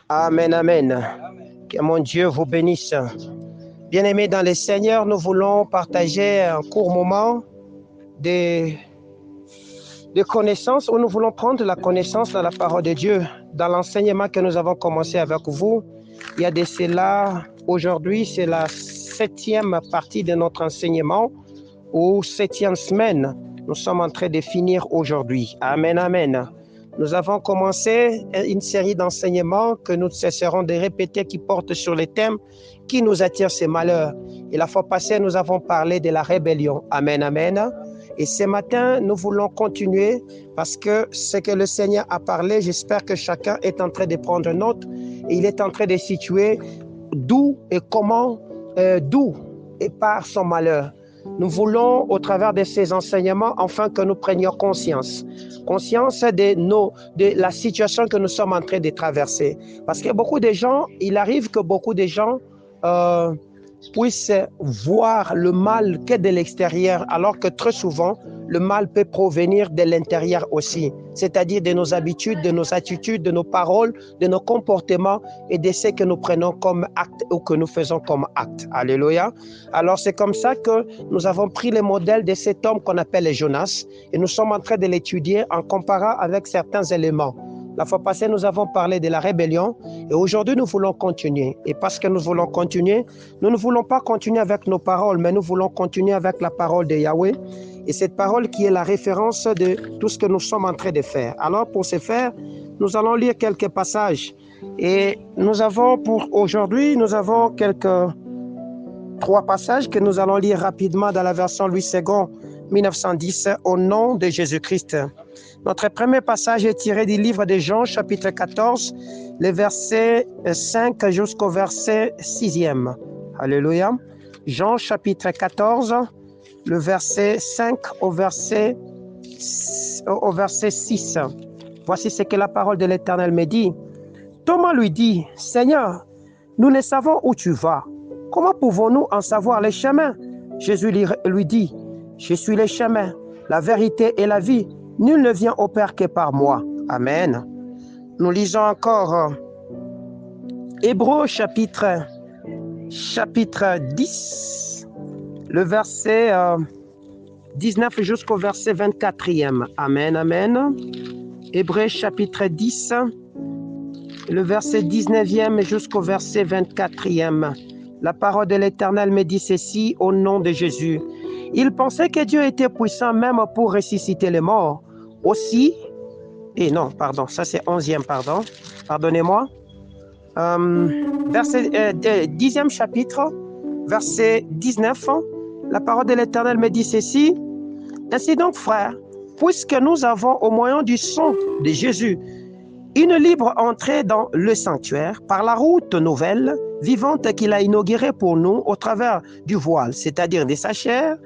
Amen, amen. Que mon Dieu vous bénisse. Bien-aimés dans le Seigneur, nous voulons partager un court moment de connaissance où nous voulons prendre la connaissance dans la parole de Dieu. Dans l'enseignement que nous avons commencé avec vous, il y a de cela, aujourd'hui, c'est la 7e partie de notre enseignement ou 7e semaine. Nous sommes en train de finir aujourd'hui. Amen, amen. Nous avons commencé une série d'enseignements que nous cesserons de répéter qui portent sur les thèmes qui nous attirent ces malheurs. Et la fois passée, nous avons parlé de la rébellion. Amen, amen. Et ce matin, nous voulons continuer parce que ce que le Seigneur a parlé, j'espère que chacun est en train de prendre note et il est en train de situer d'où et comment, d'où et par son malheur. Nous voulons, au travers de ces enseignements, enfin que nous prenions conscience de la situation que nous sommes en train de traverser. Parce que beaucoup de gens, il arrive que beaucoup de gens puissent voir le mal que de l'extérieur, alors que très souvent, le mal peut provenir de l'intérieur aussi, c'est-à-dire de nos habitudes, de nos attitudes, de nos paroles, de nos comportements et de ce que nous prenons comme acte ou que nous faisons comme acte. Alléluia. Alors c'est comme ça que nous avons pris le modèle de cet homme qu'on appelle Jonas et nous sommes en train de l'étudier en comparant avec certains éléments. La fois passée, nous avons parlé de la rébellion et aujourd'hui, nous voulons continuer. Et parce que nous voulons continuer, nous ne voulons pas continuer avec nos paroles, mais nous voulons continuer avec la parole de Yahweh. Et cette parole qui est la référence de tout ce que nous sommes en train de faire. Alors, pour ce faire, nous allons lire quelques passages. Et nous avons pour aujourd'hui, nous avons trois passages que nous allons lire rapidement dans la version Louis II, 1910, au nom de Jésus-Christ. Notre premier passage est tiré du livre de Jean, chapitre 14, le verset 5 jusqu'au verset 6e. Alléluia. Jean, chapitre 14, le verset 5 au verset 6. Voici ce que la parole de l'Éternel me dit. Thomas lui dit, « Seigneur, nous ne savons où tu vas. Comment pouvons-nous en savoir les chemins ?» Jésus lui dit, « Je suis le chemin, la vérité et la vie. Nul ne vient au Père que par moi. » Amen. Nous lisons encore Hébreux chapitre 10, le verset 19 jusqu'au verset 24e. Amen, amen. Hébreux chapitre 10, le verset 19e jusqu'au verset 24e. La parole de l'Éternel me dit ceci au nom de Jésus. Il pensait que Dieu était puissant même pour ressusciter les morts. Aussi, et non, pardon, ça c'est 11e, pardonnez-moi. Verset 10e chapitre, verset 19, la parole de l'Éternel me dit ceci. Ainsi donc, frères, puisque nous avons au moyen du sang de Jésus une libre entrée dans le sanctuaire par la route nouvelle, vivante qu'il a inaugurée pour nous au travers du voile, c'est-à-dire de sa chair,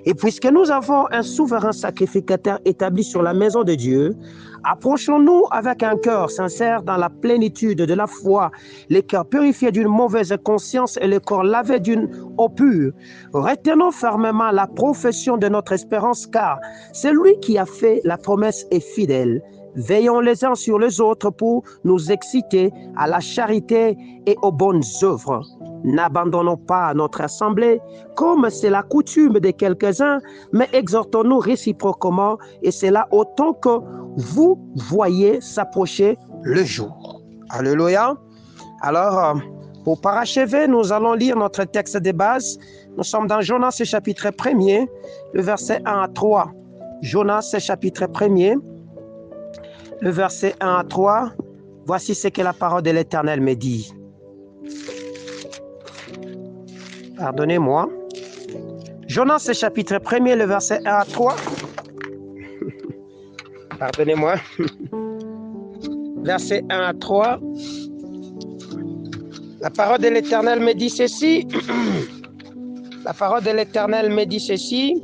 et puisque nous avons un souverain sacrificateur établi sur la maison de Dieu, approchons-nous avec un cœur sincère dans la plénitude de la foi, les cœurs purifiés d'une mauvaise conscience et le corps lavé d'une eau pure. Retenons fermement la profession de notre espérance, car celui qui a fait la promesse est fidèle. Veillons les uns sur les autres pour nous exciter à la charité et aux bonnes œuvres. N'abandonnons pas notre assemblée, comme c'est la coutume de quelques-uns, mais exhortons-nous réciproquement, et c'est là autant que vous voyez s'approcher le jour. Alléluia. Alors, pour parachever, nous allons lire notre texte de base. Nous sommes dans Jonas chapitre 1er, le verset 1 à 3. Jonas chapitre 1er, le verset 1 à 3. Voici ce que la parole de l'Éternel me dit. Pardonnez-moi. Jonas chapitre 1er, le verset 1 à 3. Pardonnez-moi. Verset 1 à 3. La parole de l'Éternel me dit ceci. La parole de l'Éternel me dit ceci.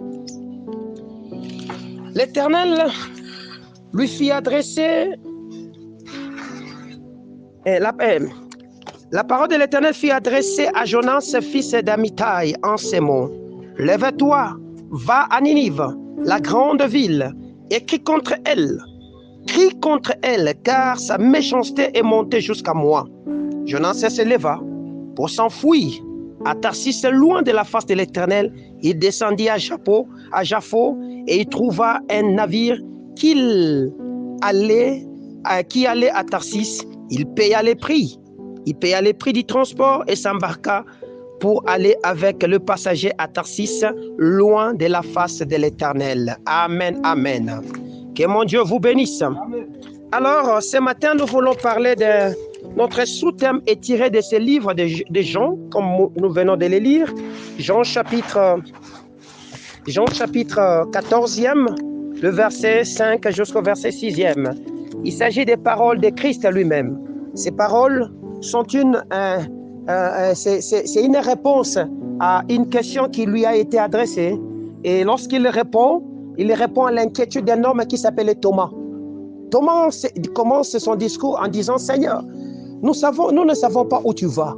L'Éternel lui fit adresser la parole de l'Éternel fit adresser à Jonas, fils d'Amittai, en ces mots. Lève-toi, va à Ninive, la grande ville, écris contre elle, crie contre elle, car sa méchanceté est montée jusqu'à moi. Jonas se leva pour s'enfuir à Tarsis, loin de la face de l'Éternel. Il descendit à Jaffo, et il trouva un navire qui allait à Tarsis. Il paya les prix. Du transport et s'embarqua pour aller avec le passager à Tarsis, loin de la face de l'Éternel. Amen, amen. Que mon Dieu vous bénisse. Amen. Alors, ce matin, nous voulons parler de notre sous-thème est tiré de ce livre de Jean, comme nous venons de le lire. Jean chapitre 14e, le verset 5 jusqu'au verset 6e. Il s'agit des paroles de Christ lui-même. Ces paroles sont c'est une réponse à une question qui lui a été adressée. Et lorsqu'il répond, il répond à l'inquiétude d'un homme qui s'appelait Thomas. Thomas commence son discours en disant « Seigneur, nous ne savons pas où tu vas. »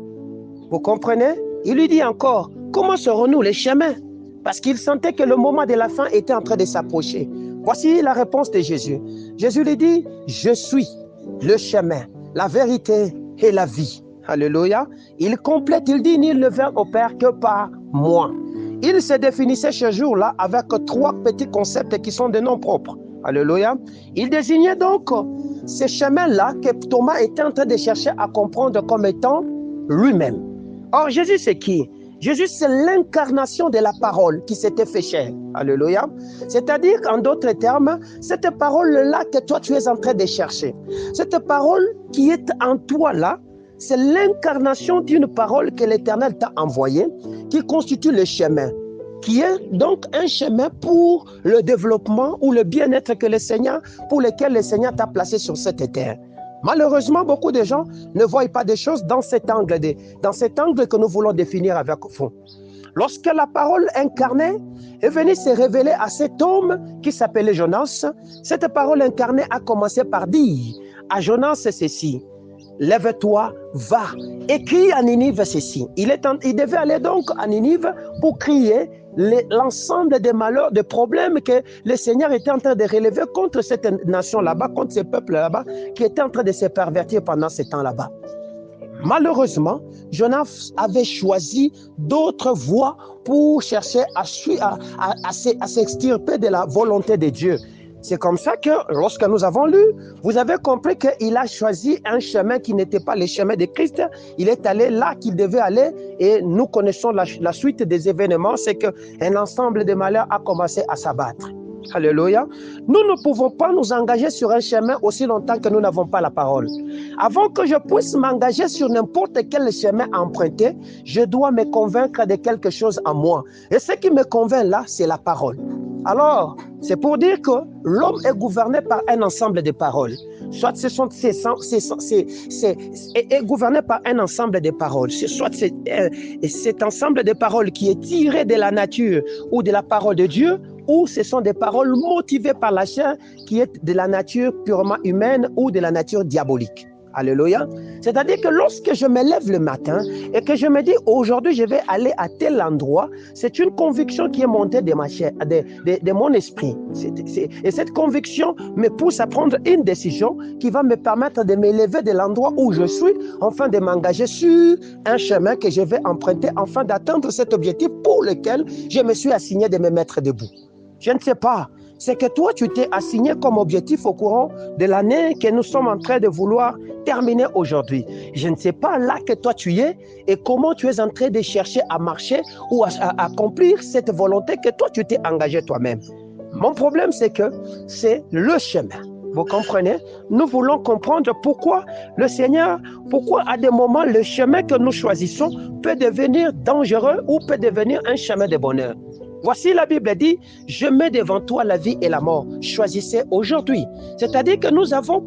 Vous comprenez? Il lui dit encore « Comment serons-nous les chemins ?» Parce qu'il sentait que le moment de la fin était en train de s'approcher. Voici la réponse de Jésus. Jésus lui dit « Je suis le chemin, la vérité et la vie. » Alléluia. Il complète, il dit « Nul ne vient au Père que par moi. » Il se définissait ce jour-là avec 3 petits concepts qui sont des noms propres. Alléluia. Il désignait donc ce chemin-là que Thomas était en train de chercher à comprendre comme étant lui-même. Or, Jésus, c'est qui? Jésus, c'est l'incarnation de la parole qui s'était fait chair. Alléluia. C'est-à-dire, en d'autres termes, cette parole-là que toi, tu es en train de chercher. Cette parole qui est en toi là, c'est l'incarnation d'une parole que l'Éternel t'a envoyée, qui constitue le chemin, qui est donc un chemin pour le développement ou le bien-être que le Seigneur, pour lequel le Seigneur t'a placé sur cette terre. Malheureusement, beaucoup de gens ne voient pas des choses dans cet angle que nous voulons définir avec vous. Lorsque la parole incarnée est venue se révéler à cet homme qui s'appelait Jonas, cette parole incarnée a commencé par dire à Jonas ceci: lève-toi, va, et crie à Ninive ceci. Il devait aller donc à Ninive pour crier l'ensemble des malheurs, des problèmes que le Seigneur était en train de relever contre cette nation là-bas, contre ce peuple là-bas, qui était en train de se pervertir pendant ce temps là-bas. Malheureusement, Jonas avait choisi d'autres voies pour chercher à s'extirper de la volonté de Dieu. C'est comme ça que lorsque nous avons lu, vous avez compris qu'il a choisi un chemin qui n'était pas le chemin de Christ. Il est allé là qu'il devait aller et nous connaissons la suite des événements, c'est qu'un ensemble de malheurs a commencé à s'abattre. Alléluia. Nous ne pouvons pas nous engager sur un chemin aussi longtemps que nous n'avons pas la parole. Avant que je puisse m'engager sur n'importe quel chemin emprunté, je dois me convaincre de quelque chose en moi. Et ce qui me convainc là, c'est la parole. Alors, c'est pour dire que l'homme est gouverné par un ensemble de paroles. Soit est gouverné par un ensemble de paroles. Soit cet ensemble de paroles qui est tiré de la nature ou de la parole de Dieu, ou ce sont des paroles motivées par la chair qui est de la nature purement humaine ou de la nature diabolique. Alléluia. C'est-à-dire que lorsque je me lève le matin et que je me dis aujourd'hui je vais aller à tel endroit, c'est une conviction qui est montée de ma chair, de mon esprit. Et cette conviction me pousse à prendre une décision qui va me permettre de me lever de l'endroit où je suis, afin de m'engager sur un chemin que je vais emprunter, afin d'atteindre cet objectif pour lequel je me suis assigné de me mettre debout. Je ne sais pas. C'est que toi, tu t'es assigné comme objectif au courant de l'année que nous sommes en train de vouloir terminer aujourd'hui. Je ne sais pas là que toi tu es et comment tu es en train de chercher à marcher ou à accomplir cette volonté que toi tu t'es engagé toi-même. Mon problème, c'est que c'est le chemin. Vous comprenez? Nous voulons comprendre pourquoi le Seigneur, pourquoi à des moments le chemin que nous choisissons peut devenir dangereux ou peut devenir un chemin de bonheur. Voici la Bible dit, je mets devant toi la vie et la mort. Choisissez aujourd'hui. C'est-à-dire que nous avons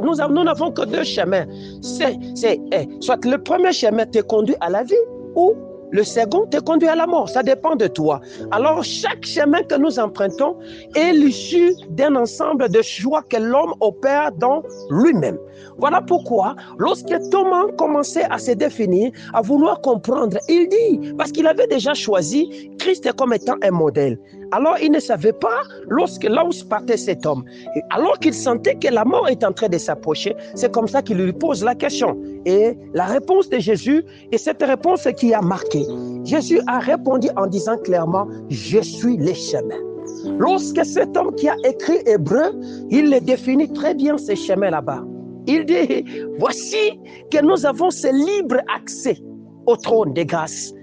nous n'avons que 2 chemins. Soit le premier chemin te conduit à la vie ou le second te conduit à la mort. Ça dépend de toi. Alors, chaque chemin que nous empruntons est l'issue d'un ensemble de choix que l'homme opère dans lui-même. Voilà pourquoi, lorsque Thomas commençait à se définir, à vouloir comprendre, il dit, parce qu'il avait déjà choisi Christ comme étant un modèle. Alors il ne savait pas là où partait cet homme. Et alors qu'il sentait que la mort est en train de s'approcher, c'est comme ça qu'il lui pose la question. Et la réponse de Jésus est cette réponse qui a marqué. Jésus a répondu en disant clairement, je suis le chemin. Lorsque cet homme qui a écrit Hébreu, il le définit très bien ce chemin là-bas. Il dit, voici que nous avons ce libre accès au trône de grâce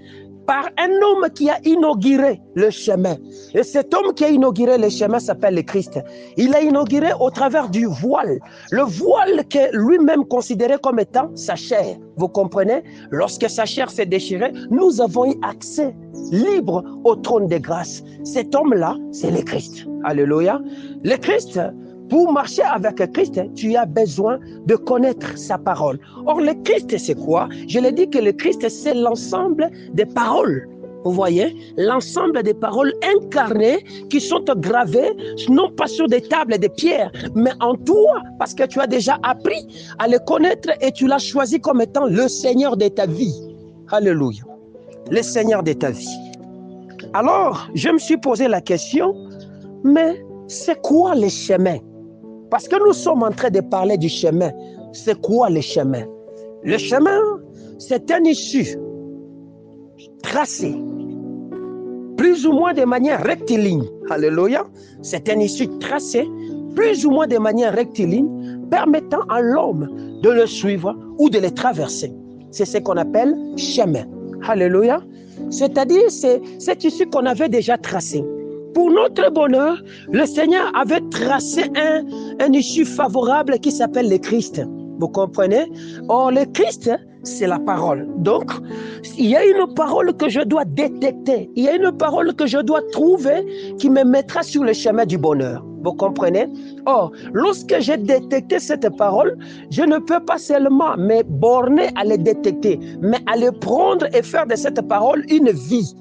par un homme qui a inauguré le chemin. Et cet homme qui a inauguré le chemin s'appelle le Christ. Il a inauguré au travers du voile. Le voile que lui-même considérait comme étant sa chair. Vous comprenez? Lorsque sa chair s'est déchirée, nous avons eu accès libre au trône de grâce. Cet homme-là, c'est le Christ. Alléluia. Le Christ, pour marcher avec Christ, tu as besoin de connaître sa parole. Or, le Christ, c'est quoi? Je l'ai dit que le Christ, c'est l'ensemble des paroles. Vous voyez? L'ensemble des paroles incarnées qui sont gravées, non pas sur des tables de pierre, mais en toi, parce que tu as déjà appris à le connaître et tu l'as choisi comme étant le Seigneur de ta vie. Alléluia. Le Seigneur de ta vie. Alors, je me suis posé la question, mais c'est quoi le chemin? Parce que nous sommes en train de parler du chemin. C'est quoi le chemin? Le chemin, c'est un issue tracé, plus ou moins de manière rectiligne. Alléluia. C'est un issue tracé, plus ou moins de manière rectiligne, permettant à l'homme de le suivre ou de le traverser. C'est ce qu'on appelle chemin. Alléluia. C'est-à-dire, c'est cet issue qu'on avait déjà tracé. Pour notre bonheur, le Seigneur avait tracé un issue favorable qui s'appelle le Christ. Vous comprenez? Or, le Christ, c'est la parole. Donc, il y a une parole que je dois détecter. Il y a une parole que je dois trouver qui me mettra sur le chemin du bonheur. Vous comprenez? Or, lorsque j'ai détecté cette parole, je ne peux pas seulement me borner à le détecter, mais à le prendre et faire de cette parole une vie.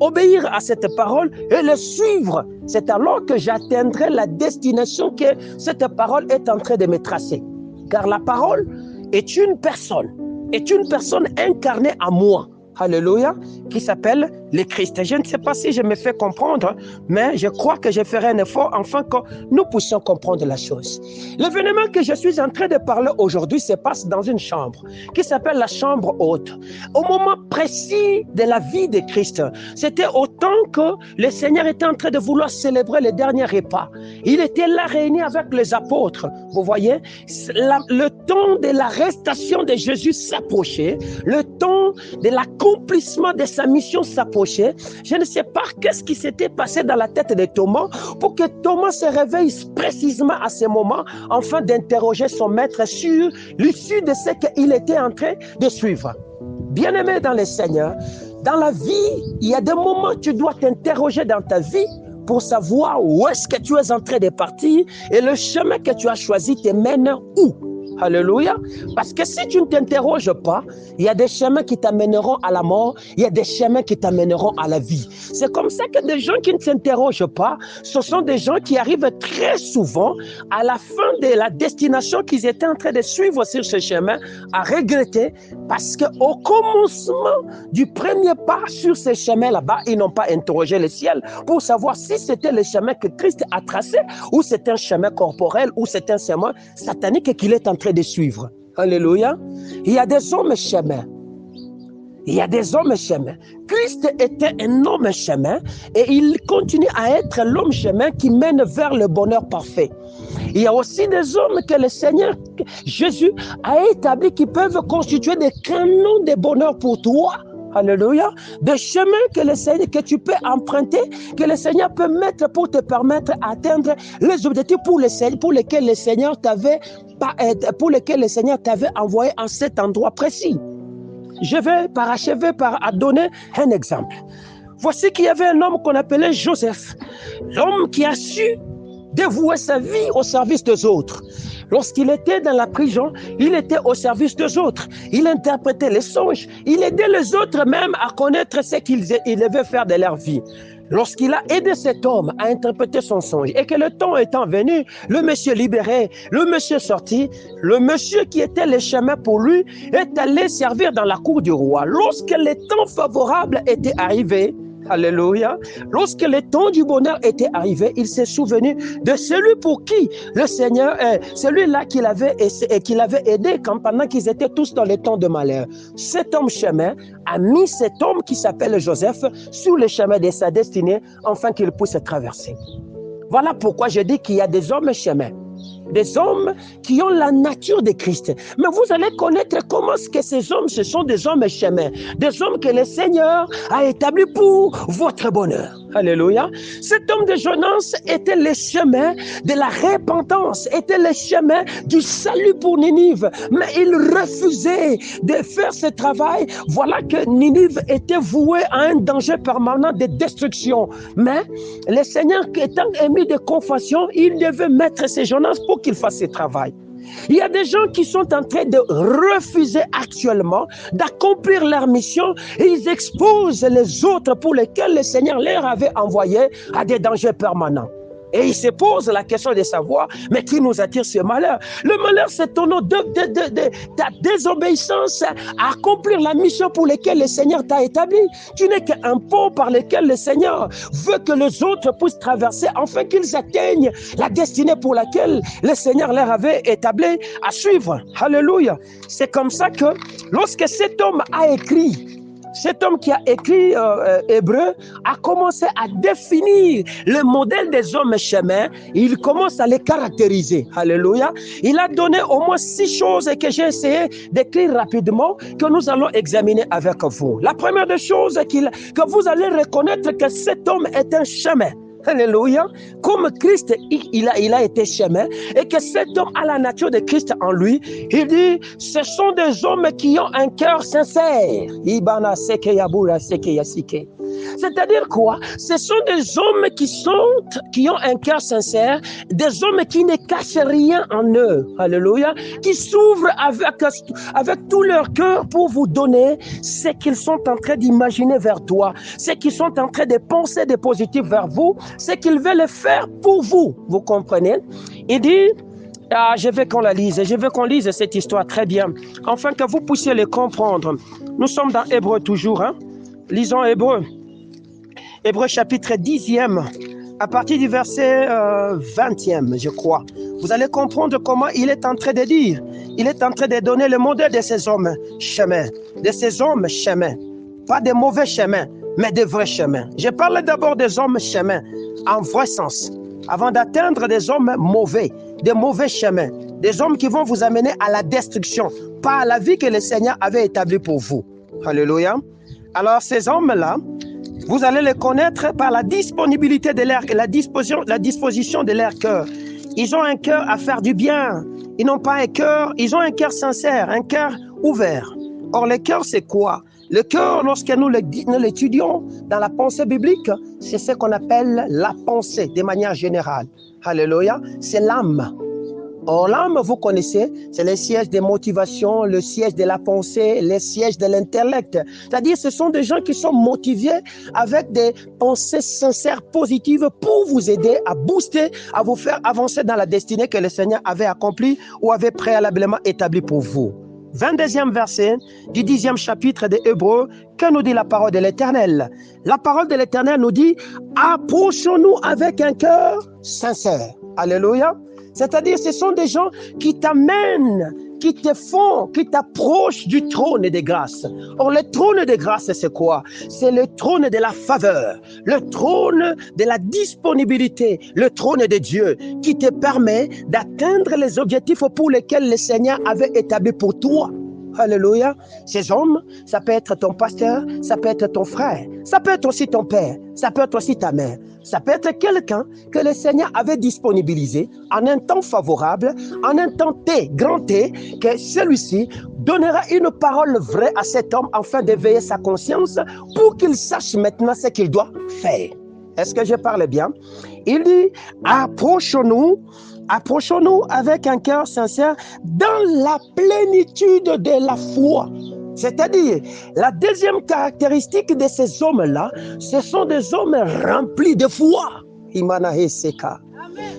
Obéir à cette parole et le suivre. C'est alors que j'atteindrai la destination que cette parole est en train de me tracer. Car la parole est une personne incarnée en moi. Alléluia, qui s'appelle le Christ. Je ne sais pas si je me fais comprendre, mais je crois que je ferai un effort afin que nous puissions comprendre la chose. L'événement que je suis en train de parler aujourd'hui se passe dans une chambre qui s'appelle la chambre haute. Au moment précis de la vie de Christ, c'était au temps que le Seigneur était en train de vouloir célébrer le dernier repas. Il était là réuni avec les apôtres. Vous voyez, le temps de l'arrestation de Jésus s'approchait, le temps de l'accomplissement de sa mission s'approchait. Je ne sais pas qu'est-ce qui s'était passé dans la tête de Thomas pour que Thomas se réveille précisément à ce moment afin d'interroger son maître sur l'issue de ce qu'il était en train de suivre. Bien-aimé dans le Seigneur, dans la vie, il y a des moments où tu dois t'interroger dans ta vie pour savoir où est-ce que tu es en train de partir et le chemin que tu as choisi te mène où. Alléluia. Parce que si tu ne t'interroges pas, il y a des chemins qui t'amèneront à la mort, il y a des chemins qui t'amèneront à la vie. C'est comme ça que des gens qui ne s'interrogent pas, ce sont des gens qui arrivent très souvent à la fin de la destination qu'ils étaient en train de suivre sur ce chemin, à regretter parce qu'au commencement du premier pas sur ce chemin là-bas, ils n'ont pas interrogé le ciel pour savoir si c'était le chemin que Christ a tracé ou c'est un chemin corporel ou c'est un chemin satanique qu'il est en train de suivre. Alléluia. Il y a des hommes chemins. Il y a des hommes chemins. Christ était un homme chemin et il continue à être l'homme chemin qui mène vers le bonheur parfait. Il y a aussi des hommes que le Seigneur Jésus a établis qui peuvent constituer des canons de bonheur pour toi. Alléluia. Des chemins que tu peux emprunter, que le Seigneur peut mettre pour te permettre d'atteindre les objectifs pour lesquels le Seigneur t'avait envoyé en cet endroit précis. Je vais parachever par donner un exemple. Voici qu'il y avait un homme qu'on appelait Joseph, l'homme qui a su dévouer sa vie au service des autres. Lorsqu'il était dans la prison, il était au service des autres. Il interprétait les songes. Il aidait les autres même à connaître ce qu'ils devaient faire de leur vie. Lorsqu'il a aidé cet homme à interpréter son songe et que le temps étant venu, le monsieur libéré, le monsieur sorti, le monsieur qui était le chemin pour lui est allé servir dans la cour du roi. Lorsque le temps favorable était arrivé, Alléluia. Lorsque le temps du bonheur était arrivé, il s'est souvenu de celui pour qui le Seigneur est, celui-là qu'il avait aidé pendant qu'ils étaient tous dans le temps de malheur. Cet homme chemin a mis cet homme qui s'appelle Joseph sur le chemin de sa destinée, afin qu'il puisse traverser. Voilà pourquoi je dis qu'il y a des hommes chemins. Des hommes qui ont la nature de Christ. Mais vous allez connaître comment est-ce que ces hommes, ce sont des hommes chemins. Des hommes que le Seigneur a établis pour votre bonheur. Alléluia. Cet homme de Jonas était le chemin de la repentance, était le chemin du salut pour Ninive. Mais il refusait de faire ce travail. Voilà que Ninive était vouée à un danger permanent de destruction. Mais le Seigneur, étant émis de compassion, il devait mettre ces Jonas pour qu'il fasse ce travail. Il y a des gens qui sont en train de refuser actuellement d'accomplir leur mission et ils exposent les autres pour lesquels le Seigneur leur avait envoyé à des dangers permanents. Et il se pose la question de savoir, mais qui nous attire ce malheur? Le malheur, c'est ton nom de ta désobéissance à accomplir la mission pour laquelle le Seigneur t'a établi. Tu n'es qu'un pont par lequel le Seigneur veut que les autres puissent traverser afin qu'ils atteignent la destinée pour laquelle le Seigneur leur avait établi à suivre. Alléluia. C'est comme ça que lorsque cet homme a écrit, cet homme qui a écrit Hébreu a commencé à définir le modèle des hommes chemins. Il commence à les caractériser. Alléluia. Il a donné au moins 6 choses que j'ai essayé d'écrire rapidement, que nous allons examiner avec vous. La première des choses que vous allez reconnaître que cet homme est un chemin. Alléluia. Comme Christ, il a été chemin et que cet homme a la nature de Christ en lui. Il dit, ce sont des hommes qui ont un cœur sincère. C'est-à-dire quoi? Ce sont des hommes qui ont un cœur sincère, des hommes qui ne cachent rien en eux. Alléluia. Qui s'ouvrent avec tout leur cœur pour vous donner ce qu'ils sont en train d'imaginer vers toi, ce qu'ils sont en train de penser de positif vers vous, ce qu'ils veulent faire pour vous. Vous comprenez? Il dit, je veux qu'on la lise, je veux qu'on lise cette histoire très bien, afin que vous puissiez le comprendre. Nous sommes dans Hébreu toujours, hein? Lisons Hébreu. Hébreu chapitre 10e, à partir du verset 20e, je crois. Vous allez comprendre comment il est en train de dire. Il est en train de donner le modèle de ces hommes chemins. De ces hommes chemins. Pas de mauvais chemins, mais de vrais chemins. Je parle d'abord des hommes chemins, en vrai sens. Avant d'atteindre des hommes mauvais, des mauvais chemins. Des hommes qui vont vous amener à la destruction, pas à la vie que le Seigneur avait établie pour vous. Alléluia. Alors ces hommes-là, vous allez les connaître par la disponibilité de leur, la disposition de leur cœur. Ils ont un cœur à faire du bien. Ils n'ont pas un cœur, ils ont un cœur sincère, un cœur ouvert. Or, le cœur, c'est quoi? Le cœur, lorsque nous l'étudions dans la pensée biblique, c'est ce qu'on appelle la pensée de manière générale. Alléluia. C'est l'âme. Or, l'âme, vous connaissez, c'est le siège des motivations, le siège de la pensée, le siège de l'intellect. C'est-à-dire, ce sont des gens qui sont motivés avec des pensées sincères, positives pour vous aider à booster, à vous faire avancer dans la destinée que le Seigneur avait accomplie ou avait préalablement établie pour vous. 22e verset du 10e chapitre de Hébreux, que nous dit la parole de l'Éternel? La parole de l'Éternel nous dit, approchons-nous avec un cœur sincère. Alléluia. C'est-à-dire, ce sont des gens qui t'amènent, qui te font, qui t'approchent du trône de grâce. Or, le trône de grâce, c'est quoi? C'est le trône de la faveur, le trône de la disponibilité, le trône de Dieu qui te permet d'atteindre les objectifs pour lesquels le Seigneur avait établi pour toi. Alléluia. Ces hommes, ça peut être ton pasteur, ça peut être ton frère, ça peut être aussi ton père, ça peut être aussi ta mère, ça peut être quelqu'un que le Seigneur avait disponibilisé en un temps favorable, en un temps T, grand T, que celui-ci donnera une parole vraie à cet homme afin d'éveiller sa conscience pour qu'il sache maintenant ce qu'il doit faire. Est-ce que je parle bien? Il dit, approchons-nous avec un cœur sincère dans la plénitude de la foi. C'est-à-dire, la deuxième caractéristique de ces hommes-là, ce sont des hommes remplis de foi.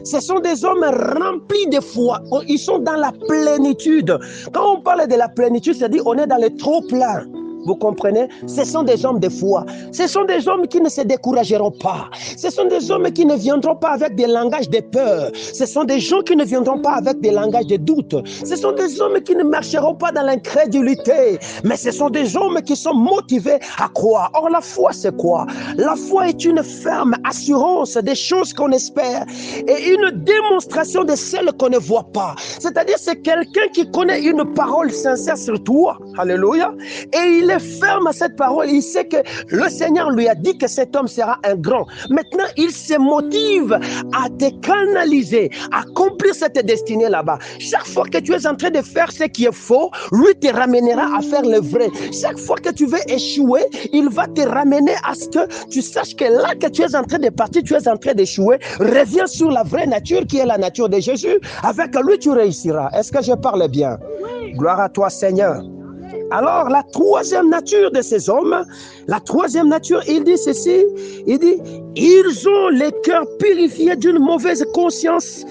Ce sont des hommes remplis de foi. Ils sont dans la plénitude. Quand on parle de la plénitude, c'est-à-dire on est dans le trop plein. Vous comprenez? Ce sont des hommes de foi. Ce sont des hommes qui ne se décourageront pas. Ce sont des hommes qui ne viendront pas avec des langages de peur. Ce sont des gens qui ne viendront pas avec des langages de doute. Ce sont des hommes qui ne marcheront pas dans l'incrédulité. Mais ce sont des hommes qui sont motivés à croire. Or, la foi, c'est quoi? La foi est une ferme assurance des choses qu'on espère et une démonstration de celles qu'on ne voit pas. C'est-à-dire, c'est quelqu'un qui connaît une parole sincère sur toi. Alléluia. Et il est ferme à cette parole. Il sait que le Seigneur lui a dit que cet homme sera un grand. Maintenant, il se motive à te canaliser, à accomplir cette destinée là-bas. Chaque fois que tu es en train de faire ce qui est faux, lui te ramènera à faire le vrai. Chaque fois que tu veux échouer, il va te ramener à ce que tu saches que là que tu es en train de partir, tu es en train d'échouer. Reviens sur la vraie nature qui est la nature de Jésus. Avec lui, tu réussiras. Est-ce que je parle bien? Oui. Gloire à toi, Seigneur. Alors, la troisième nature de ces hommes, la troisième nature, il dit ceci, il dit, ils ont les cœurs purifiés d'une mauvaise conscience.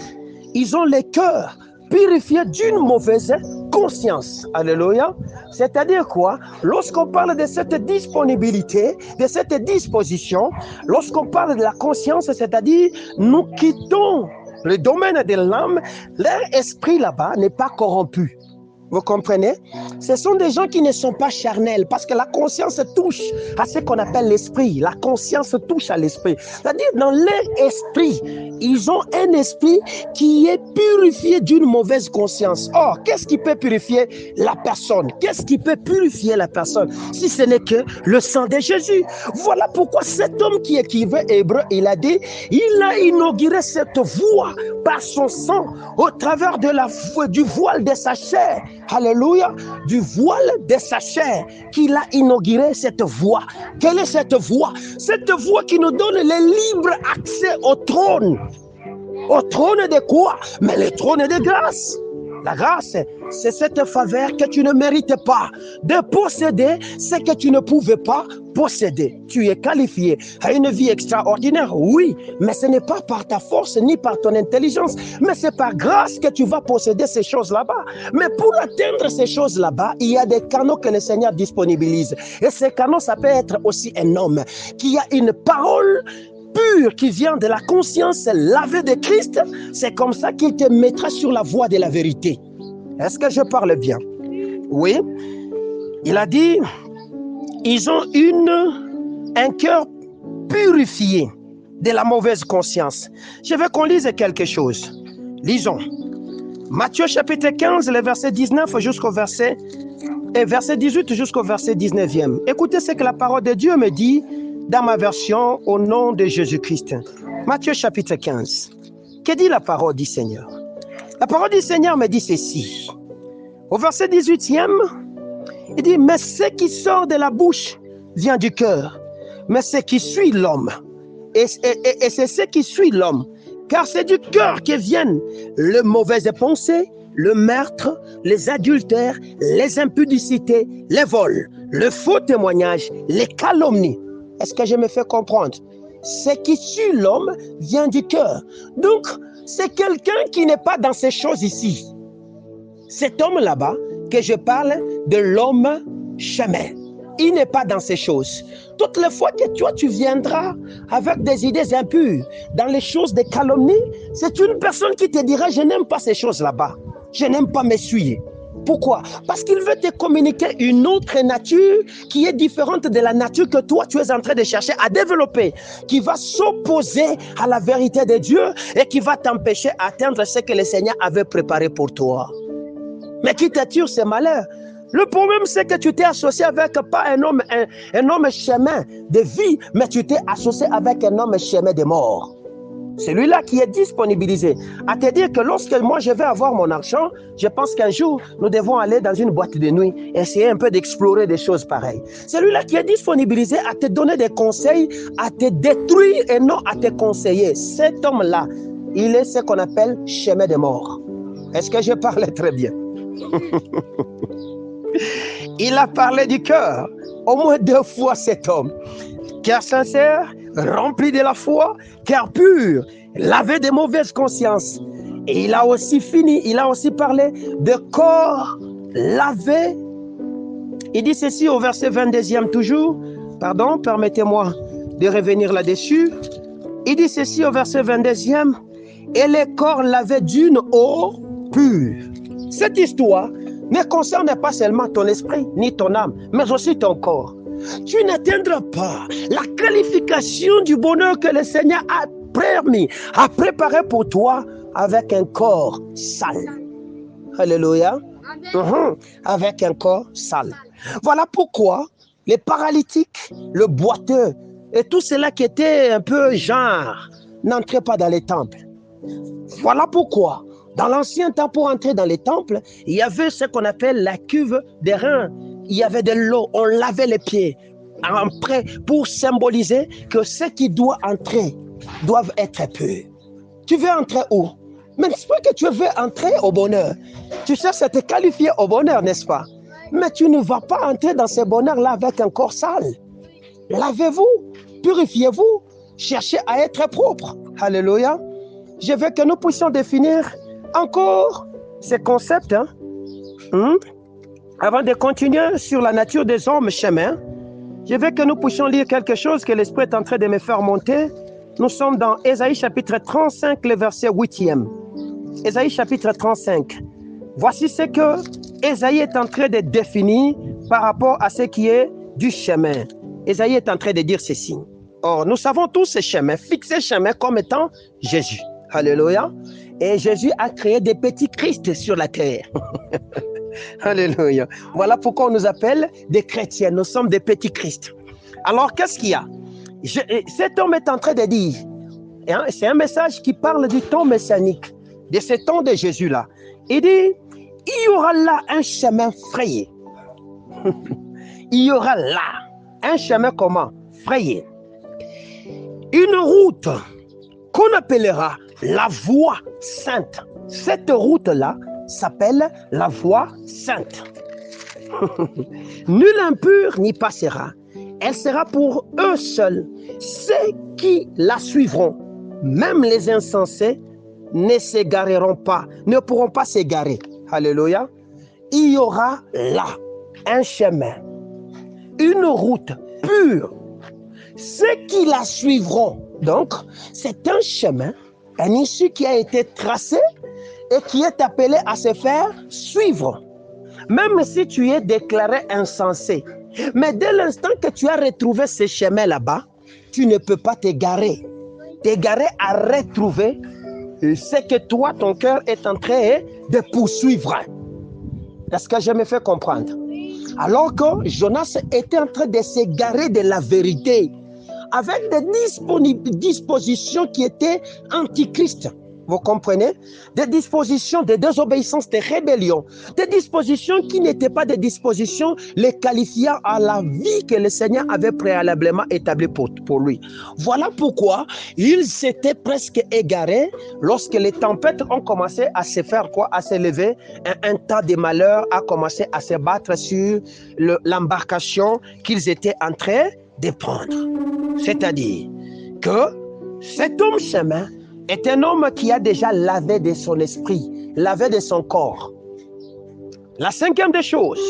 Ils ont les cœurs purifiés d'une mauvaise conscience. Alléluia. C'est-à-dire quoi? Lorsqu'on parle de cette disponibilité, de cette disposition, lorsqu'on parle de la conscience, c'est-à-dire nous quittons le domaine de l'âme, leur esprit là-bas n'est pas corrompu. Vous comprenez? Ce sont des gens qui ne sont pas charnels parce que la conscience touche à ce qu'on appelle l'esprit. La conscience touche à l'esprit. C'est-à-dire dans leur esprit, ils ont un esprit qui est purifié d'une mauvaise conscience. Or, qu'est-ce qui peut purifier la personne? Qu'est-ce qui peut purifier la personne si ce n'est que le sang de Jésus? Voilà pourquoi cet homme qui écrivait hébreu, il a dit, il a inauguré cette voie par son sang au travers de du voile de sa chair. Alléluia, du voile de sa chair qu'il a inauguré cette voie. Quelle est cette voie? Cette voie qui nous donne le libre accès au trône. Au trône de quoi? Mais le trône de grâce. La grâce, c'est cette faveur que tu ne mérites pas de posséder ce que tu ne pouvais pas posséder. Tu es qualifié à une vie extraordinaire, oui, mais ce n'est pas par ta force ni par ton intelligence, mais c'est par grâce que tu vas posséder ces choses là-bas. Mais pour atteindre ces choses là-bas, il y a des canaux que le Seigneur disponibilise. Et ces canaux, ça peut être aussi un homme qui a une parole pur qui vient de la conscience lavée de Christ. C'est comme ça qu'il te mettra sur la voie de la vérité. Est-ce que je parle bien? Oui. Il a dit, ils ont un cœur purifié de la mauvaise conscience. Je veux qu'on lise quelque chose. Lisons. Matthieu chapitre 15, le verset 19 jusqu'au verset 18 jusqu'au verset 19e. Écoutez ce que la parole de Dieu me dit dans ma version au nom de Jésus-Christ. Matthieu chapitre 15. Que dit la parole du Seigneur? La parole du Seigneur me dit ceci. Au verset 18e, il dit, mais ce qui sort de la bouche vient du cœur, mais ce qui suit l'homme. Et c'est ce qui suit l'homme. Car c'est du cœur que viennent les mauvaises pensées, le meurtre, les adultères, les impudicités, les vols, le faux témoignage, les calomnies. Est-ce que je me fais comprendre? Ce qui suit l'homme vient du cœur. Donc, c'est quelqu'un qui n'est pas dans ces choses ici. Cet homme là-bas, que je parle de l'homme chemin. Il n'est pas dans ces choses. Toutes les fois que toi, tu viendras avec des idées impures, dans les choses de calomnie, c'est une personne qui te dira, je n'aime pas ces choses là-bas. Je n'aime pas m'essuyer. Pourquoi? Parce qu'il veut te communiquer une autre nature qui est différente de la nature que toi, tu es en train de chercher à développer, qui va s'opposer à la vérité de Dieu et qui va t'empêcher d'atteindre ce que le Seigneur avait préparé pour toi. Mais qui t'attire ce malheur? Le problème, c'est que tu t'es associé avec pas un homme chemin de vie, mais tu t'es associé avec un homme chemin de mort. Celui-là qui est disponibilisé à te dire que lorsque moi je vais avoir mon argent, je pense qu'un jour nous devons aller dans une boîte de nuit, essayer un peu d'explorer des choses pareilles. Celui-là qui est disponibilisé à te donner des conseils, à te détruire et non à te conseiller. Cet homme-là, il est ce qu'on appelle chemin de mort. Est-ce que je parle très bien? Il a parlé du cœur au moins 2 fois, cet homme. Cœur sincère, rempli de la foi, cœur pur, lavé de mauvaises consciences. Et il a aussi parlé de corps lavé. Il dit ceci au verset 22e toujours. Pardon, permettez-moi de revenir là-dessus. Il dit ceci au verset 22e. Et les corps lavaient d'une eau pure. Cette histoire ne concerne pas seulement ton esprit ni ton âme, mais aussi ton corps. Tu n'atteindras pas la qualification du bonheur que le Seigneur a permis, a préparé pour toi avec un corps sale. Alléluia. Avec un corps sale. Voilà pourquoi les paralytiques, le boiteux et tout cela qui était un peu genre n'entraient pas dans les temples. Voilà pourquoi dans l'ancien temps, pour entrer dans les temples, il y avait ce qu'on appelle la cuve des reins. Il y avait de l'eau, on lavait les pieds après pour symboliser que ceux qui doivent entrer doivent être purs. Tu veux entrer où? Mais c'est pas que tu veux entrer au bonheur. Tu cherches à te qualifier au bonheur, n'est-ce pas? Mais tu ne vas pas entrer dans ce bonheur-là avec un corps sale. Lavez-vous, purifiez-vous, cherchez à être propre. Alléluia. Je veux que nous puissions définir encore ces concepts. Avant de continuer sur la nature des hommes chemins, je veux que nous puissions lire quelque chose que l'Esprit est en train de me faire monter. Nous sommes dans Ésaïe chapitre 35, le verset 8e. Ésaïe chapitre 35. Voici ce que Ésaïe est en train de définir par rapport à ce qui est du chemin. Ésaïe est en train de dire ceci. Or, nous savons tous ce chemin, fixer chemin comme étant Jésus. Alléluia. Et Jésus a créé des petits Christ sur la terre. Alléluia. Voilà pourquoi on nous appelle des chrétiens. Nous sommes des petits Christ. Alors, qu'est-ce qu'il y a? Cet homme est en train de dire, c'est un message qui parle du temps messianique, de ce temps de Jésus-là. Il dit, il y aura là un chemin frayé. Il y aura là un chemin comment? Frayé. Une route qu'on appellera la voie sainte. Cette route-là s'appelle la voie sainte. Nul impur n'y passera. Elle sera pour eux seuls. Ceux qui la suivront, même les insensés, ne s'égareront pas, ne pourront pas s'égarer. Alléluia. Il y aura là un chemin, une route pure. Ceux qui la suivront, donc, c'est un chemin, un issue qui a été tracé et qui est appelé à se faire suivre. Même si tu es déclaré insensé, mais dès l'instant que tu as retrouvé ce chemin là-bas, tu ne peux pas t'égarer. T'égarer à retrouver ce que toi, ton cœur est en train de poursuivre. Est-ce que je me fais comprendre? Alors que Jonas était en train de s'égarer de la vérité, avec des dispositions qui étaient antichrist. Vous comprenez? Des dispositions de désobéissance, de rébellion, des dispositions qui n'étaient pas des dispositions les qualifiant à la vie que le Seigneur avait préalablement établie pour lui. Voilà pourquoi il s'était presque égaré lorsque les tempêtes ont commencé à se faire quoi? À se lever. Un tas de malheurs a commencé à se battre sur l'embarcation qu'ils étaient en train de prendre. C'est-à-dire que cet homme chemin est un homme qui a déjà lavé de son esprit, lavé de son corps. La cinquième des choses,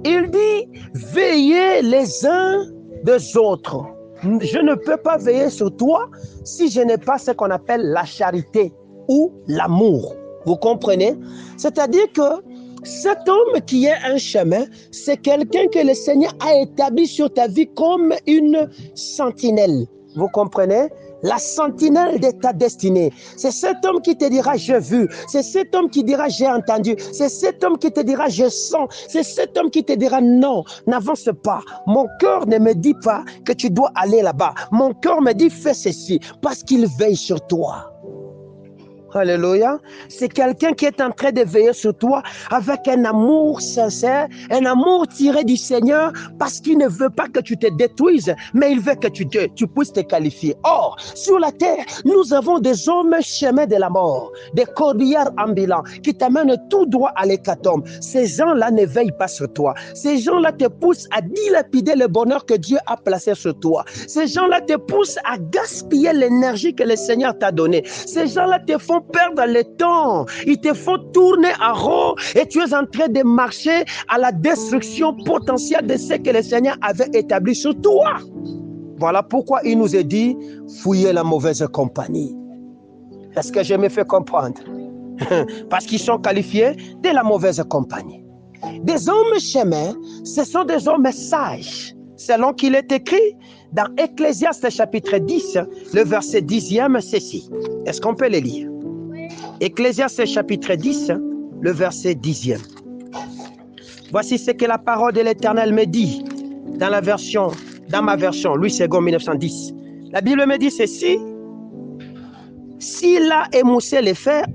il dit, veillez les uns des autres. Je ne peux pas veiller sur toi si je n'ai pas ce qu'on appelle la charité ou l'amour. Vous comprenez? C'est-à-dire que cet homme qui est un chemin, c'est quelqu'un que le Seigneur a établi sur ta vie comme une sentinelle. Vous comprenez? La sentinelle de ta destinée. C'est cet homme qui te dira j'ai vu. C'est cet homme qui dira j'ai entendu. C'est cet homme qui te dira je sens. C'est cet homme qui te dira non, n'avance pas. Mon cœur ne me dit pas que tu dois aller là-bas. Mon cœur me dit fais ceci parce qu'il veille sur toi. Alléluia. C'est quelqu'un qui est en train de veiller sur toi avec un amour sincère, un amour tiré du Seigneur parce qu'il ne veut pas que tu te détruises, mais il veut que tu puisses te qualifier. Or, sur la terre, nous avons des hommes chemins de la mort, des corbillards ambulants qui t'amènent tout droit à l'hécatombe. Ces gens-là ne veillent pas sur toi. Ces gens-là te poussent à dilapider le bonheur que Dieu a placé sur toi. Ces gens-là te poussent à gaspiller l'énergie que le Seigneur t'a donnée. Ces gens-là te font font perdre le temps, ils te font tourner en rond et tu es en train de marcher à la destruction potentielle de ce que le Seigneur avait établi sur toi. Voilà pourquoi il nous est dit, fouillez la mauvaise compagnie. Est-ce que je me fais comprendre? Parce qu'ils sont qualifiés de la mauvaise compagnie. Des hommes chemins, ce sont des hommes sages, selon qu'il est écrit dans Ecclésiaste chapitre 10, le verset 10e, ceci. Est-ce qu'on peut le lire? Ecclésiaste chapitre 10, le verset 10e. Voici ce que la parole de l'Éternel me dit dans ma version, Louis II 1910. La Bible me dit ceci. S'il a émoussé les fers,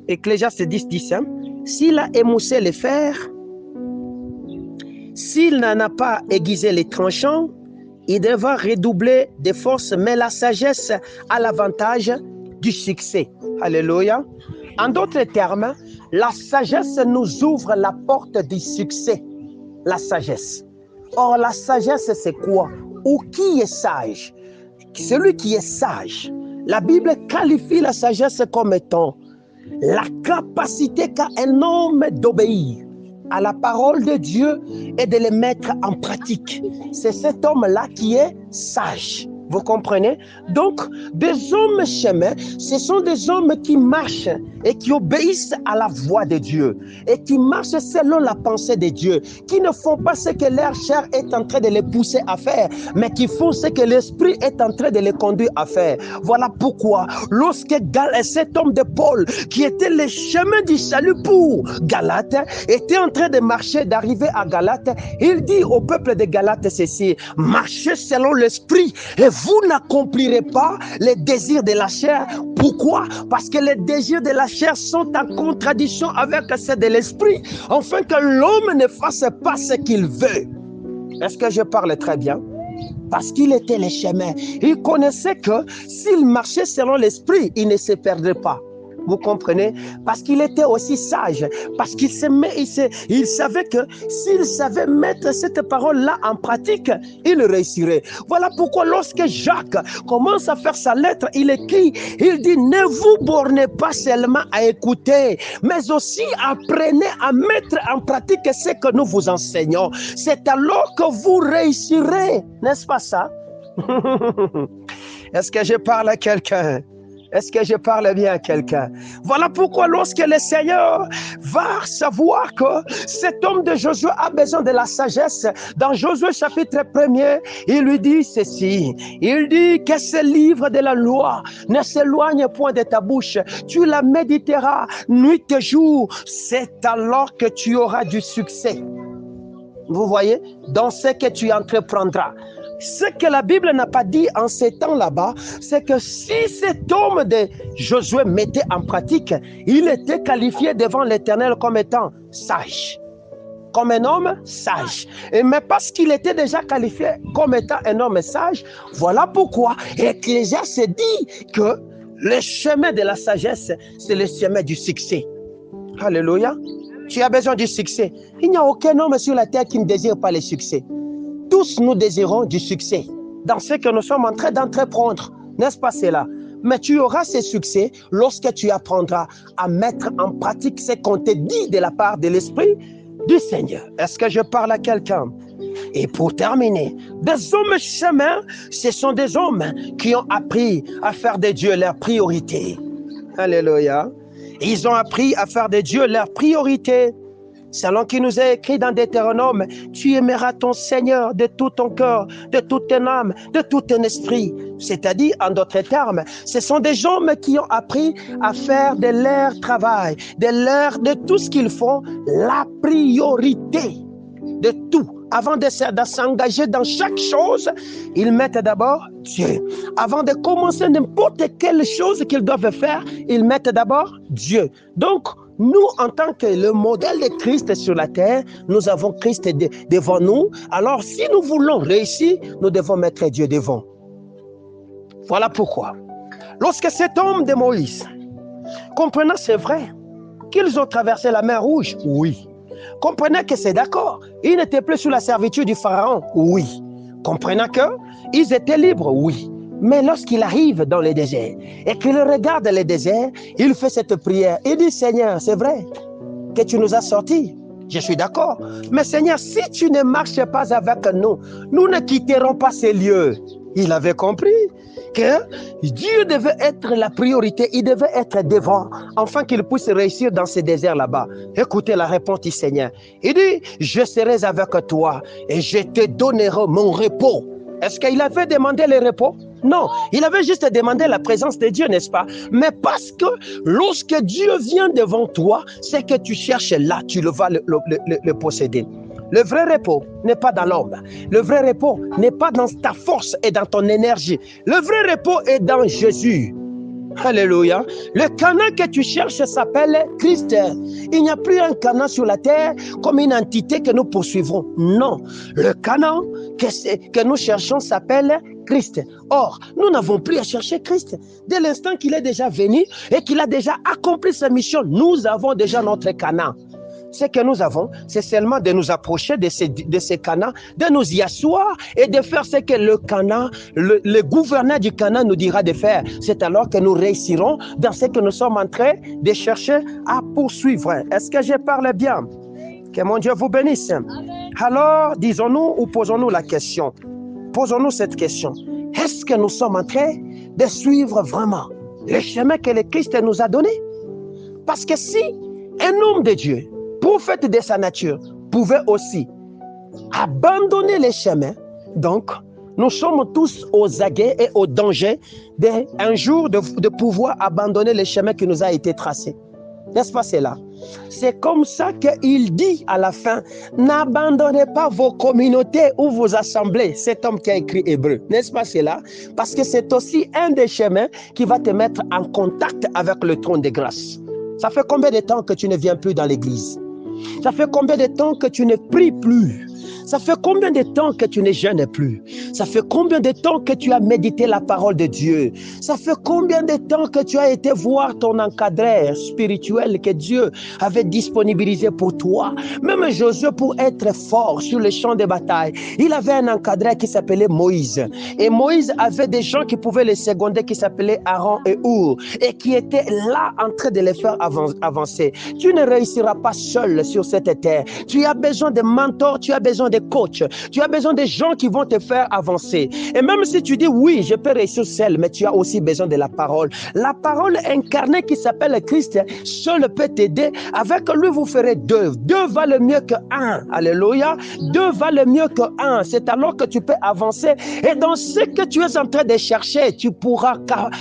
Ecclésiaste 10, 10, s'il a émoussé les fers, s'il n'en a pas aiguisé les tranchants, il devra redoubler de force, mais la sagesse a l'avantage du succès. Alléluia. En d'autres termes, la sagesse nous ouvre la porte du succès. La sagesse. Or, la sagesse, c'est quoi? Ou qui est sage? Celui qui est sage. La Bible qualifie la sagesse comme étant la capacité qu'a un homme d'obéir à la parole de Dieu et de les mettre en pratique. C'est cet homme-là qui est sage. Vous comprenez? Donc, des hommes chemins, ce sont des hommes qui marchent et qui obéissent à la voix de Dieu et qui marchent selon la pensée de Dieu, qui ne font pas ce que leur chair est en train de les pousser à faire, mais qui font ce que l'esprit est en train de les conduire à faire. Voilà pourquoi, lorsque cet homme de Paul, qui était le chemin du salut pour Galate, était en train de marcher, d'arriver à Galate, il dit au peuple de Galate ceci: marchez selon l'esprit et vous n'accomplirez pas les désirs de la chair. Pourquoi? Parce que les désirs de la chair sont en contradiction avec ceux de l'esprit, afin que l'homme ne fasse pas ce qu'il veut. Est-ce que je parle très bien? Parce qu'il était le chemin. Il connaissait que s'il marchait selon l'esprit, il ne se perdrait pas. Vous comprenez? Parce qu'il était aussi sage. Parce qu'il il savait que s'il savait mettre cette parole-là en pratique, il réussirait. Voilà pourquoi lorsque Jacques commence à faire sa lettre, il écrit, il dit: ne vous bornez pas seulement à écouter, mais aussi apprenez à mettre en pratique ce que nous vous enseignons. C'est alors que vous réussirez. N'est-ce pas ça? Est-ce que je parle à quelqu'un? Est-ce que je parle bien à quelqu'un? Voilà pourquoi lorsque le Seigneur va savoir que cet homme de Josué a besoin de la sagesse, dans Josué chapitre 1er, il lui dit ceci. Il dit que ce livre de la loi ne s'éloigne point de ta bouche. Tu la méditeras nuit et jour. C'est alors que tu auras du succès. Vous voyez? Dans ce que tu entreprendras. Ce que la Bible n'a pas dit en ces temps là-bas, c'est que si cet homme de Josué mettait en pratique, il était qualifié devant l'Éternel comme étant sage. Comme un homme sage. Mais parce qu'il était déjà qualifié comme étant un homme sage, voilà pourquoi Ecclésiaste dit que le chemin de la sagesse, c'est le chemin du succès. Alléluia. Tu as besoin du succès. Il n'y a aucun homme sur la terre qui ne désire pas le succès. Tous nous désirons du succès dans ce que nous sommes en train d'entreprendre. N'est-ce pas cela? Mais tu auras ce succès lorsque tu apprendras à mettre en pratique ce qu'on te dit de la part de l'Esprit du Seigneur. Est-ce que je parle à quelqu'un? Et pour terminer, des hommes chemins, ce sont des hommes qui ont appris à faire de Dieu leur priorité. Alléluia. Ils ont appris à faire de Dieu leur priorité. Selon qu'il nous est écrit dans Deutéronome, tu aimeras ton Seigneur de tout ton cœur, de toute ton âme, de tout ton esprit. C'est-à-dire, en d'autres termes, ce sont des hommes qui ont appris à faire de leur travail, de tout ce qu'ils font, la priorité de tout. Avant de s'engager dans chaque chose, ils mettent d'abord Dieu. Avant de commencer n'importe quelle chose qu'ils doivent faire, ils mettent d'abord Dieu. Donc, nous, en tant que le modèle de Christ sur la terre, nous avons Christ devant nous. Alors, si nous voulons réussir, nous devons mettre Dieu devant. Voilà pourquoi. Lorsque cet homme de Moïse, comprenant, c'est vrai, qu'ils ont traversé la mer Rouge, oui. Comprenant que c'est d'accord, ils n'étaient plus sous la servitude du Pharaon, oui. Comprenant qu'ils étaient libres, oui. Mais lorsqu'il arrive dans le désert et qu'il regarde le désert, il fait cette prière. Il dit, Seigneur, c'est vrai que tu nous as sortis. Je suis d'accord. Mais Seigneur, si tu ne marches pas avec nous, nous ne quitterons pas ces lieux. Il avait compris que Dieu devait être la priorité, il devait être devant, afin qu'il puisse réussir dans ce désert là-bas. Écoutez la réponse du Seigneur. Il dit, je serai avec toi et je te donnerai mon repos. Est-ce qu'il avait demandé le repos? Non, il avait juste demandé la présence de Dieu, n'est-ce pas? Mais parce que lorsque Dieu vient devant toi, c'est que tu cherches là, tu vas le posséder. Le vrai repos n'est pas dans l'homme. Le vrai repos n'est pas dans ta force et dans ton énergie. Le vrai repos est dans Jésus. Alléluia. Le Canaan que tu cherches s'appelle Christ. Il n'y a plus un Canaan sur la terre comme une entité que nous poursuivrons. Non. Le Canaan que nous cherchons s'appelle Christ. Or, nous n'avons plus à chercher Christ. Dès l'instant qu'il est déjà venu et qu'il a déjà accompli sa mission, nous avons déjà notre Canaan. Ce que nous avons, c'est seulement de nous approcher de ces Canaan, de nous y asseoir et de faire ce que le Canaan, le gouverneur du Canaan nous dira de faire. C'est alors que nous réussirons dans ce que nous sommes en train de chercher à poursuivre. Est-ce que je parle bien? Que mon Dieu vous bénisse. Amen. Alors, disons-nous ou posons-nous la question. Posons-nous cette question. Est-ce que nous sommes en train de suivre vraiment le chemin que le Christ nous a donné? Parce que si un homme de Dieu, prophète de sa nature, pouvait aussi abandonner les chemins. Donc, nous sommes tous aux aguets et au danger un jour de pouvoir abandonner les chemins qui nous a été tracés. N'est-ce pas cela? C'est comme ça qu'il dit à la fin, n'abandonnez pas vos communautés ou vos assemblées. Cet homme qui a écrit Hébreu, n'est-ce pas cela? Parce que c'est aussi un des chemins qui va te mettre en contact avec le trône de grâce. Ça fait combien de temps que tu ne viens plus dans l'église? Ça fait combien de temps que tu ne pries plus? Ça fait combien de temps que tu ne jeûnes plus? Ça fait combien de temps que tu as médité la parole de Dieu? Ça fait combien de temps que tu as été voir ton encadreur spirituel que Dieu avait disponibilisé pour toi? Même Josué, pour être fort sur le champ de bataille, il avait un encadreur qui s'appelait Moïse. Et Moïse avait des gens qui pouvaient le seconder qui s'appelaient Aaron et Our et qui étaient là en train de les faire avancer. Tu ne réussiras pas seul sur cette terre. Tu as besoin de mentors, tu as besoin de coachs, tu as besoin de gens qui vont te faire avancer. Et même si tu dis oui, je peux réussir seul, mais tu as aussi besoin de la parole. La parole incarnée qui s'appelle Christ, seul peut t'aider. Avec lui, vous ferez deux. Deux valent mieux que un. Alléluia. Deux valent mieux que un. C'est alors que tu peux avancer. Et dans ce que tu es en train de chercher, tu pourras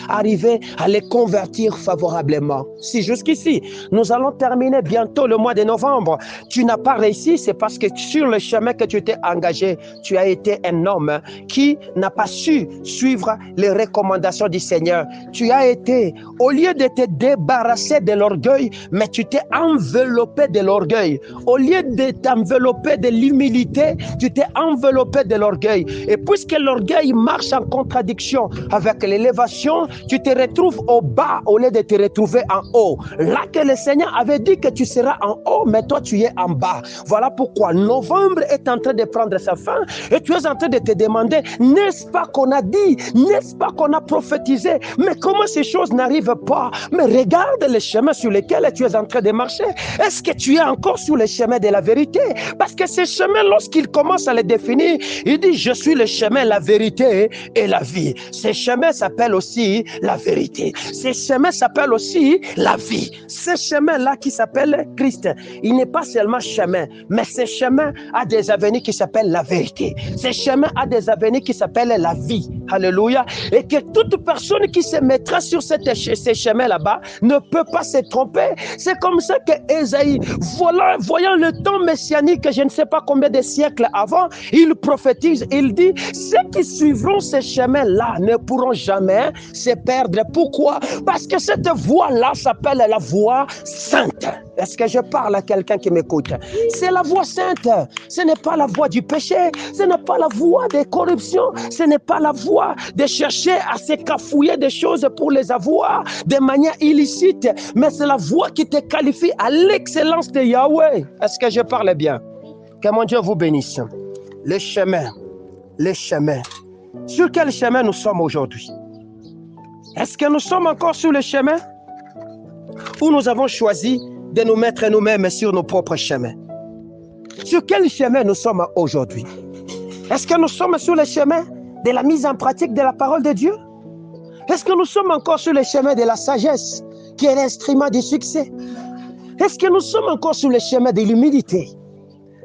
arriver à les convertir favorablement. Si jusqu'ici, nous allons terminer bientôt le mois de novembre, tu n'as pas réussi, c'est parce que sur le chemin que tu t'es engagé, tu as été un homme qui n'a pas su suivre les recommandations du Seigneur. Tu as été, au lieu de te débarrasser de l'orgueil, mais tu t'es enveloppé de l'orgueil. Au lieu de t'envelopper de l'humilité, tu t'es enveloppé de l'orgueil. Et puisque l'orgueil marche en contradiction avec l'élévation, tu te retrouves au bas au lieu de te retrouver en haut. Là que le Seigneur avait dit que tu seras en haut, mais toi tu es en bas. Voilà pourquoi novembre est en train de prendre sa fin et tu es en train de te demander, n'est-ce pas qu'on a dit, n'est-ce pas qu'on a prophétisé, mais comment ces choses n'arrivent pas? Mais regarde les chemins sur lesquels tu es en train de marcher. Est-ce que tu es encore sur le chemin de la vérité? Parce que ces chemins, lorsqu'il commence à les définir, il dit, je suis le chemin, la vérité et la vie. Ces chemins s'appellent aussi la vérité. Ces chemins s'appellent aussi la vie. Ces chemins-là qui s'appellent Christ, il n'est pas seulement chemin, mais ce chemin a des avenirs qui s'appellent la vérité. Ce chemin a des avenirs qui s'appellent la vie. Alléluia. Et que toute personne qui se mettra sur ces chemins là-bas ne peut pas se tromper. C'est comme ça que Ésaïe, voyant le temps messianique, je ne sais pas combien de siècles avant, il prophétise, il dit, ceux qui suivront ces chemins-là ne pourront jamais se perdre. Pourquoi? Parce que cette voie-là s'appelle la voie sainte. Est-ce que je parle à quelqu'un qui m'écoute? C'est la voie sainte. Ce n'est pas la voie du péché. Ce n'est pas la voie des corruptions. Ce n'est pas la voie de chercher à se cafouiller des choses pour les avoir de manière illicite. Mais c'est la voie qui te qualifie à l'excellence de Yahweh. Est-ce que je parle bien? Que mon Dieu vous bénisse. Le chemin Sur quel chemin nous sommes aujourd'hui? Est-ce que nous sommes encore sur le chemin ou nous avons choisi de nous mettre nous-mêmes sur nos propres chemins? Sur quel chemin nous sommes aujourd'hui? Est-ce que nous sommes sur le chemin de la mise en pratique de la parole de Dieu? Est-ce que nous sommes encore sur le chemin de la sagesse qui est l'instrument du succès? Est-ce que nous sommes encore sur le chemin de l'humilité?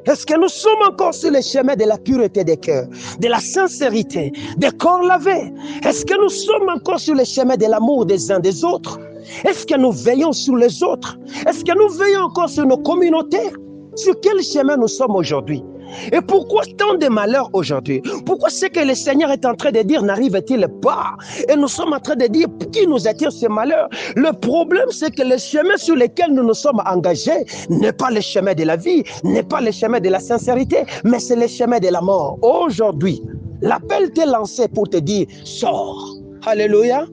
Est-ce que nous sommes encore sur le chemin de la pureté des cœurs, de la sincérité, des corps lavés? Est-ce que nous sommes encore sur le chemin de l'amour des uns des autres? Est-ce que nous veillons sur les autres? Est-ce que nous veillons encore sur nos communautés? Sur quel chemin nous sommes aujourd'hui? Et pourquoi tant de malheurs aujourd'hui? Pourquoi ce que le Seigneur est en train de dire n'arrive-t-il pas? Et nous sommes en train de dire qui nous attire ces malheurs? Le problème, c'est que le chemin sur lequel nous nous sommes engagés n'est pas le chemin de la vie, n'est pas le chemin de la sincérité, mais c'est le chemin de la mort. Aujourd'hui, l'appel t'est lancé pour te dire, sors. Alléluia.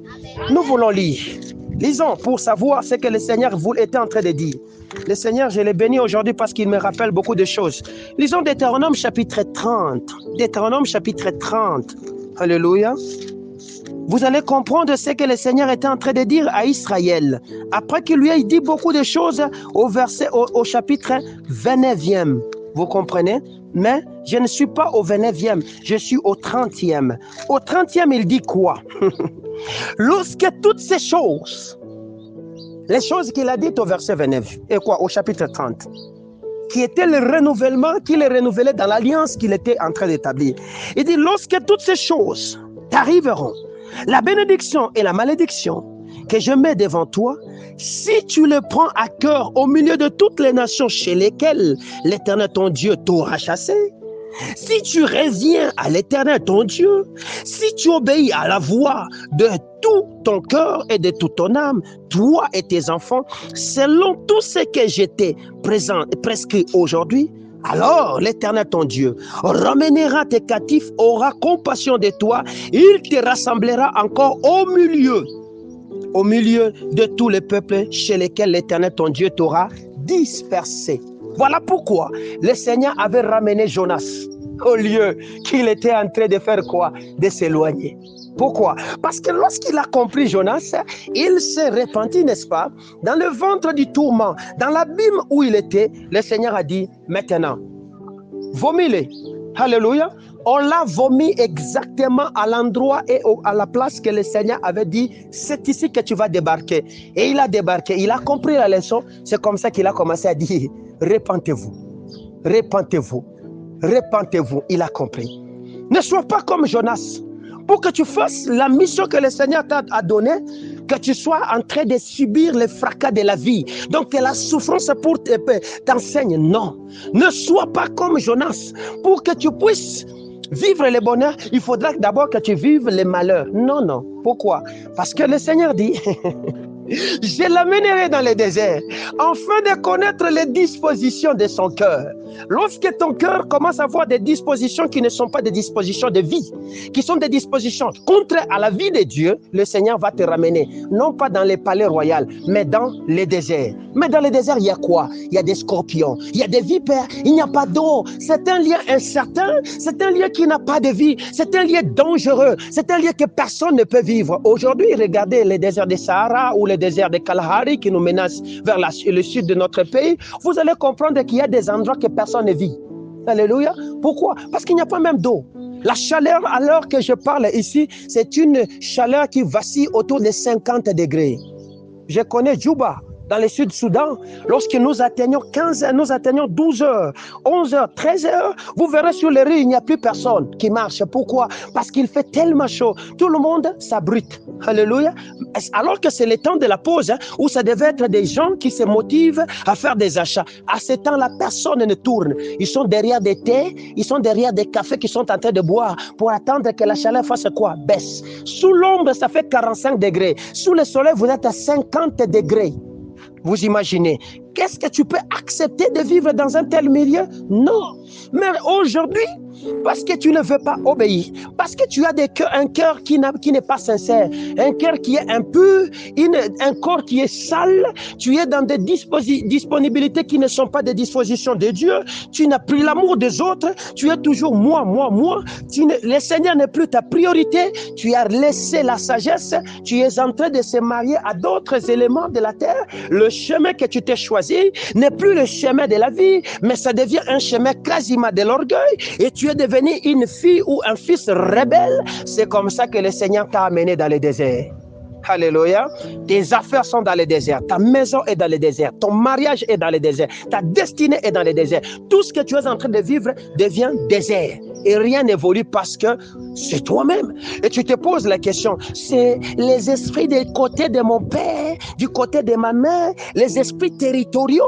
Nous voulons lire. Lisons pour savoir ce que le Seigneur était en train de dire. Le Seigneur, je l'ai béni aujourd'hui parce qu'il me rappelle beaucoup de choses. Lisons Deutéronome chapitre 30. Deutéronome chapitre 30. Alléluia. Vous allez comprendre ce que le Seigneur était en train de dire à Israël. Après qu'il lui ait dit beaucoup de choses au chapitre 29e. Vous comprenez? Mais je ne suis pas au 29e, je suis au 30e. Au 30e, il dit quoi? Lorsque toutes ces choses, les choses qu'il a dites au verset 29, et quoi? Au chapitre 30, qui était le renouvellement, qu'il est renouvelé dans l'alliance qu'il était en train d'établir. Il dit, lorsque toutes ces choses t'arriveront, la bénédiction et la malédiction que je mets devant toi, si tu le prends à cœur au milieu de toutes les nations chez lesquelles l'Éternel ton Dieu t'aura chassé, si tu reviens à l'Éternel ton Dieu, si tu obéis à la voix de tout ton cœur et de toute ton âme, toi et tes enfants, selon tout ce que je t'ai prescrit aujourd'hui, alors l'Éternel ton Dieu ramènera tes captifs, aura compassion de toi, il te rassemblera encore au milieu de tous les peuples chez lesquels l'Éternel ton Dieu t'aura dispersé. Voilà pourquoi le Seigneur avait ramené Jonas au lieu qu'il était en train de faire quoi? De s'éloigner. Pourquoi? Parce que lorsqu'il a compris Jonas, il s'est repenti, n'est-ce pas? Dans le ventre du tourment, dans l'abîme où il était, le Seigneur a dit, maintenant, vomis-les. Alléluia. On l'a vomi exactement à l'endroit et à la place que le Seigneur avait dit, c'est ici que tu vas débarquer. Et il a débarqué, il a compris la leçon. C'est comme ça qu'il a commencé à dire, repentez-vous, repentez-vous, repentez-vous. Il a compris. Ne sois pas comme Jonas. Pour que tu fasses la mission que le Seigneur t'a donnée, que tu sois en train de subir les fracas de la vie. Donc, que la souffrance pour t'enseigne. Non. Ne sois pas comme Jonas. Pour que tu puisses vivre le bonheur, il faudra d'abord que tu vives les malheurs. Non, non. Pourquoi? Parce que le Seigneur dit, je l'amènerai dans le désert, afin de connaître les dispositions de son cœur. Lorsque ton cœur commence à avoir des dispositions qui ne sont pas des dispositions de vie, qui sont des dispositions contraires à la vie de Dieu, le Seigneur va te ramener, non pas dans les palais royaux, mais dans les déserts. Mais dans les déserts, il y a quoi? Il y a des scorpions, il y a des vipères, il n'y a pas d'eau. C'est un lieu incertain, c'est un lieu qui n'a pas de vie, c'est un lieu dangereux, c'est un lieu que personne ne peut vivre. Aujourd'hui, regardez les déserts de Sahara ou les déserts de Kalahari qui nous menacent vers le sud de notre pays. Vous allez comprendre qu'il y a des endroits que personne ne vit. Alléluia. Pourquoi? Parce qu'il n'y a pas même d'eau. La chaleur, à l'heure que je parle ici, c'est une chaleur qui vacille autour de 50 degrés. Je connais Djouba, dans le Sud-Soudan, lorsque nous atteignons 12 heures, 11 heures, 13 heures, vous verrez sur les rues, il n'y a plus personne qui marche. Pourquoi? Parce qu'il fait tellement chaud. Tout le monde s'abrite. Alléluia. Alors que c'est le temps de la pause, où ça devait être des gens qui se motivent à faire des achats. À ce temps-là, personne ne tourne. Ils sont derrière des thés, ils sont derrière des cafés qu'ils sont en train de boire pour attendre que la chaleur fasse quoi? Baisse. Sous l'ombre, ça fait 45 degrés. Sous le soleil, vous êtes à 50 degrés. Vous imaginez Qu'est-ce que tu peux accepter de vivre dans un tel milieu? Non. Mais aujourd'hui, parce que tu ne veux pas obéir, parce que tu as un cœur qui n'est pas sincère, un cœur qui est impur, un corps qui est sale, tu es dans des disponibilités qui ne sont pas des dispositions de Dieu, tu n'as plus l'amour des autres, tu es toujours moi. Le Seigneur n'est plus ta priorité, tu as laissé la sagesse, tu es en train de se marier à d'autres éléments de la terre. Le chemin que tu t'es choisi n'est plus le chemin de la vie, mais ça devient un chemin quasiment de l'orgueil, et tu es devenue une fille ou un fils rebelle. C'est comme ça que le Seigneur t'a amené dans le désert. Alléluia. Tes affaires sont dans le désert. Ta maison est dans le désert. Ton mariage est dans le désert. Ta destinée est dans le désert. Tout ce que tu es en train de vivre devient désert. Et rien n'évolue parce que c'est toi-même. Et tu te poses la question, c'est les esprits du côté de mon père, du côté de ma mère, les esprits territoriaux.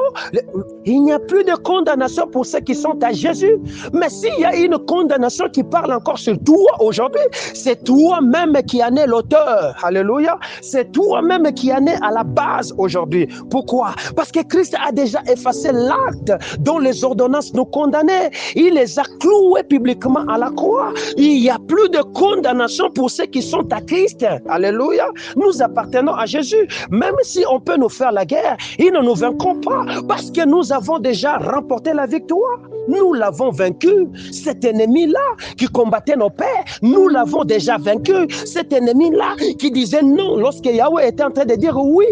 Il n'y a plus de condamnation pour ceux qui sont à Jésus. Mais s'il y a une condamnation qui parle encore sur toi aujourd'hui, c'est toi-même qui en es l'auteur. Alléluia. C'est toi-même qui en es à la base aujourd'hui. Pourquoi? Parce que Christ a déjà effacé l'acte dont les ordonnances nous condamnaient. Il les a cloués publiquement à la croix. Il n'y a plus de condamnation pour ceux qui sont à Christ. Alléluia. Nous appartenons à Jésus. Même si on peut nous faire la guerre, ils ne nous vaincront pas parce que nous avons déjà remporté la victoire. Nous l'avons vaincu. Cet ennemi-là qui combattait nos pères, nous l'avons déjà vaincu. Cet ennemi-là qui disait non lorsque Yahweh était en train de dire oui,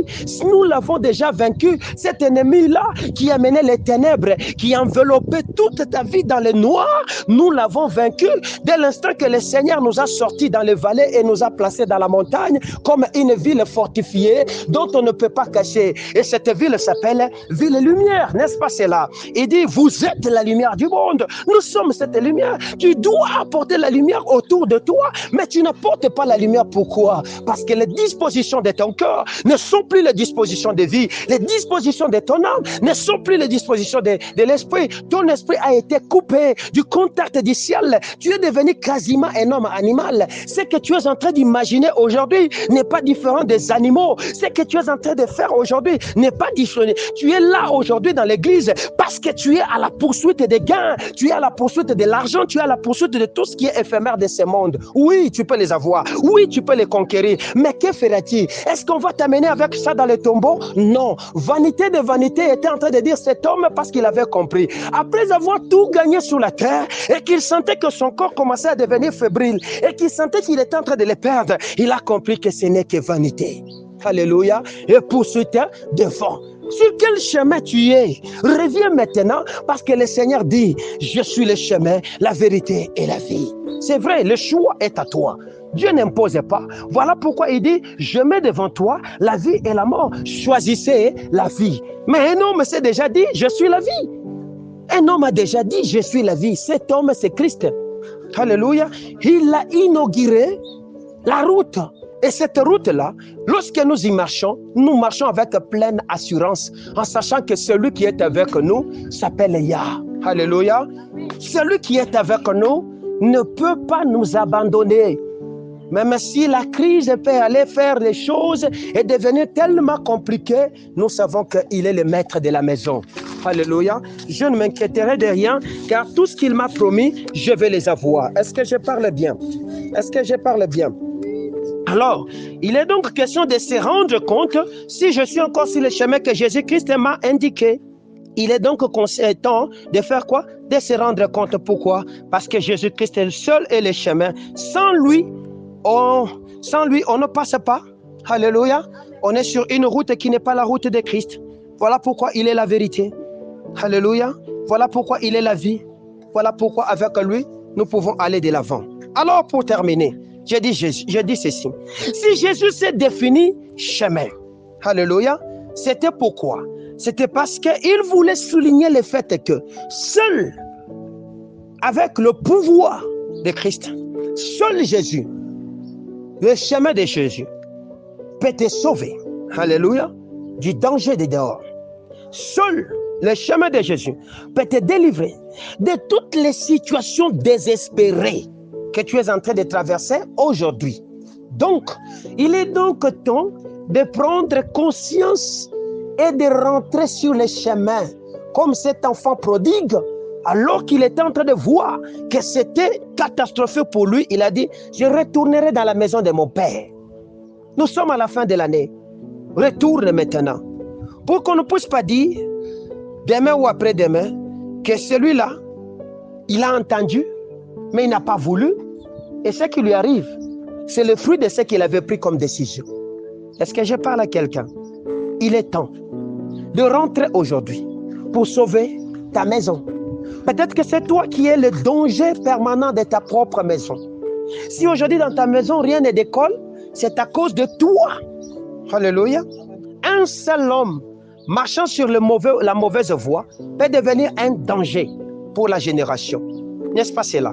nous l'avons déjà vaincu. Cet ennemi-là qui amenait les ténèbres, qui enveloppait toute ta vie dans le noir, nous l'avons vaincu dès l'instant que le Seigneur nous a sortis dans les vallées et nous a placés dans la montagne comme une ville fortifiée dont on ne peut pas cacher. Et cette ville s'appelle Ville Lumière, n'est-ce pas cela? Il dit, vous êtes la lumière du monde. Nous sommes cette lumière. Tu dois apporter la lumière autour de toi, mais tu n'apportes pas la lumière. Pourquoi? Parce que les dispositions de ton cœur ne sont plus les dispositions de vie. Les dispositions de ton âme ne sont plus les dispositions de l'esprit. Ton esprit a été coupé du contact du ciel. Tu es devenu quasiment un homme animal. Ce que tu es en train d'imaginer aujourd'hui n'est pas différent des animaux. Ce que tu es en train de faire aujourd'hui n'est pas différent. Tu es là aujourd'hui dans l'église parce que tu es à la poursuite des gains, tu es à la poursuite de l'argent, tu es à la poursuite de tout ce qui est éphémère de ce monde. Oui, tu peux les avoir. Oui, tu peux les conquérir. Mais que feras-tu? Est-ce qu'on va t'amener avec ça dans le tombeau? Non. Vanité de vanité était en train de dire cet homme parce qu'il avait compris. Après avoir tout gagné sur la terre et qu'il sentait que son corps commençait à devenir fébrile et qu'il sentait qu'il était en train de le perdre, il a compris que ce n'est que vanité. Alléluia. Et poursuite devant. Sur quel chemin tu es? Reviens maintenant parce que le Seigneur dit, je suis le chemin, la vérité et la vie. C'est vrai, le choix est à toi. Dieu n'impose pas. Voilà pourquoi il dit, je mets devant toi la vie et la mort. Choisissez la vie. Mais un homme s'est déjà dit, je suis la vie. Un homme a déjà dit, je suis la vie. Cet homme, c'est Christ. Alléluia. Il a inauguré la route. Et cette route-là, lorsque nous y marchons, nous marchons avec pleine assurance, en sachant que celui qui est avec nous s'appelle Yah. Alléluia. Celui qui est avec nous ne peut pas nous abandonner. Même si la crise peut aller faire les choses et devenir tellement compliquée, nous savons qu'il est le maître de la maison. Alléluia. Je ne m'inquiéterai de rien, car tout ce qu'il m'a promis, je vais les avoir. Est-ce que je parle bien? Est-ce que je parle bien? Alors, il est donc question de se rendre compte si je suis encore sur le chemin que Jésus-Christ m'a indiqué. Il est donc temps de faire quoi? De se rendre compte. Pourquoi? Parce que Jésus-Christ est le seul et le chemin. Sans lui, on ne passe pas. Alléluia. On est sur une route qui n'est pas la route de Christ. Voilà pourquoi il est la vérité. Alléluia. Voilà pourquoi il est la vie. Voilà pourquoi avec lui, nous pouvons aller de l'avant. Alors, pour terminer, je dis ceci. Si Jésus s'est défini chemin, alléluia, c'était pourquoi? C'était parce qu'il voulait souligner le fait que seul, avec le pouvoir de Christ, seul Jésus, le chemin de Jésus, peut te sauver, alléluia, du danger de dehors. Seul le chemin de Jésus peut te délivrer de toutes les situations désespérées que tu es en train de traverser aujourd'hui. Donc, il est donc temps de prendre conscience et de rentrer sur les chemins, comme cet enfant prodigue, alors qu'il était en train de voir que c'était catastrophique pour lui, il a dit, je retournerai dans la maison de mon père. Nous sommes à la fin de l'année. Retourne maintenant. Pour qu'on ne puisse pas dire, demain ou après-demain, que celui-là, il a entendu, mais il n'a pas voulu. Et ce qui lui arrive, c'est le fruit de ce qu'il avait pris comme décision. Est-ce que je parle à quelqu'un? Il est temps de rentrer aujourd'hui pour sauver ta maison. Peut-être que c'est toi qui es le danger permanent de ta propre maison. Si aujourd'hui dans ta maison, rien ne décolle, c'est à cause de toi. Alléluia. Un seul homme marchant sur la mauvaise voie peut devenir un danger pour la génération. N'est-ce pas cela?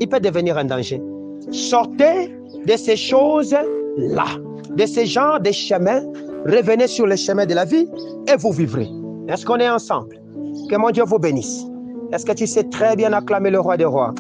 Il peut devenir un danger. Sortez de ces choses-là, de ce genre de chemins. Revenez sur le chemin de la vie et vous vivrez. Est-ce qu'on est ensemble? Que mon Dieu vous bénisse. Est-ce que tu sais très bien acclamer le roi des rois?